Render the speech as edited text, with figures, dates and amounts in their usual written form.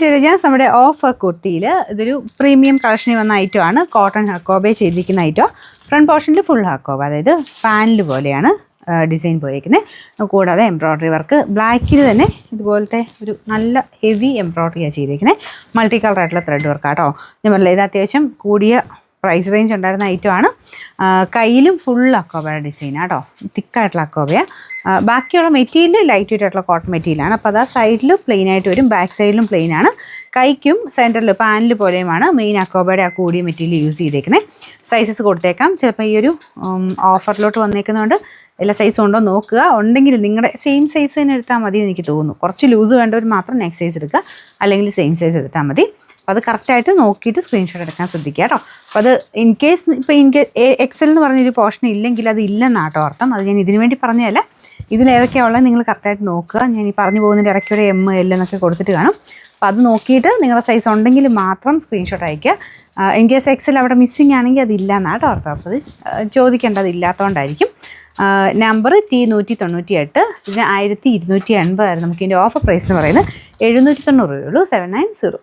രജാസ് നമ്മുടെ ഓഫർ കുർത്തിയിൽ ഇതൊരു പ്രീമിയം കളക്ഷനിൽ വന്ന ഐറ്റമാണ്. കോട്ടൺ ഹക്കോബെ ചെയ്തിരിക്കുന്ന ഐറ്റം. ഫ്രണ്ട് പോർഷനിൽ ഫുൾ ഹക്കോബ, അതായത് പാനൽ പോലെയാണ് ഡിസൈൻ പോയിരിക്കുന്നത്. കൂടാതെ എംബ്രോയ്ഡറി വർക്ക് ബ്ലാക്കിൽ തന്നെ ഇതുപോലത്തെ ഒരു നല്ല ഹെവി എംബ്രോയ്ഡറിയാണ് ചെയ്തിരിക്കുന്നത്. മൾട്ടി കളർ ആയിട്ടുള്ള ത്രെഡ് വർക്കാട്ടോ. ഞാൻ പറഞ്ഞില്ല, ഇത് അത്യാവശ്യം കൂടിയ പ്രൈസ് റേഞ്ച് ഉണ്ടായിരുന്ന ഐറ്റമാണ്. കയ്യിലും ഫുൾ അക്കോബയുടെ ഡിസൈനാട്ടോ, തിക്കായിട്ടുള്ള അക്കോബയാണ്. ബാക്കിയുള്ള മെറ്റീരിയൽ ലൈറ്റ് വെയിറ്റ് ആയിട്ടുള്ള കോട്ടൺ മെറ്റീരിയലാണ്. അപ്പോൾ അത് ആ സൈഡിൽ പ്ലെയിൻ ആയിട്ട് വരും, ബാക്ക് സൈഡിലും പ്ലെയിൻ ആണ്. കൈക്കും സെൻറ്ററിൽ പാനൽ പോലെയുമാണ് മെയിൻ അക്കോബയുടെ ആ കൂടിയ മെറ്റീരിയൽ യൂസ് ചെയ്തേക്കുന്നത്. സൈസസ് കൊടുത്തേക്കാം. ചിലപ്പോൾ ഈ ഒരു ഓഫറിലോട്ട് വന്നേക്കുന്നതുകൊണ്ട് എല്ലാ സൈസും ഉണ്ടോ നോക്കുക. ഉണ്ടെങ്കിൽ നിങ്ങളുടെ സെയിം സൈസ് തന്നെ എടുത്താൽ മതി എന്ന് എനിക്ക് തോന്നുന്നു. കുറച്ച് ലൂസ് വേണ്ടവർ മാത്രം നെക്സ്റ്റ് സൈസ് എടുക്കുക, അല്ലെങ്കിൽ സെയിം സൈസ് എടുത്താൽ മതി. അപ്പോൾ അത് കറക്റ്റായിട്ട് നോക്കിയിട്ട് സ്ക്രീൻഷോട്ട് എടുക്കാൻ ശ്രദ്ധിക്കുക കേട്ടോ. അപ്പോൾ അത് ഇൻ കേസ് എക്സൽ എന്ന് പറഞ്ഞൊരു പോർഷൻ ഇല്ലെങ്കിൽ അത് ഇല്ലെന്നാട്ടോ അർത്ഥം. അത് ഞാൻ ഇതിനു വേണ്ടി പറഞ്ഞതല്ല. ഇതിലേതൊക്കെയാണ് ഉള്ളത് നിങ്ങൾ കറക്റ്റായിട്ട് നോക്കുക. ഞാൻ ഈ പറഞ്ഞു പോകുന്നതിൻ്റെ ഇടയ്ക്കൂടെ M, L എന്നൊക്കെ കൊടുത്തിട്ട് കാണും. അപ്പോൾ അത് നോക്കിയിട്ട് നിങ്ങളുടെ സൈസ് ഉണ്ടെങ്കിൽ മാത്രം സ്ക്രീൻഷോട്ട് അയക്കുക. ഇൻ കേസ് എക്സൽ അവിടെ മിസ്സിങ് ആണെങ്കിൽ അതില്ല എന്നാട്ടോ അർത്ഥം. അപ്പോൾ അത് ചോദിക്കേണ്ടത് ഇല്ലാത്തതുകൊണ്ടായിരിക്കും. Number T198. ഇതിന് 1280 ആയിരുന്നു നമുക്ക് ഇതിൻ്റെ ഓഫർ പ്രൈസ് എന്ന് പറയുന്നത്. 790 രൂപയുള്ളൂ. 790.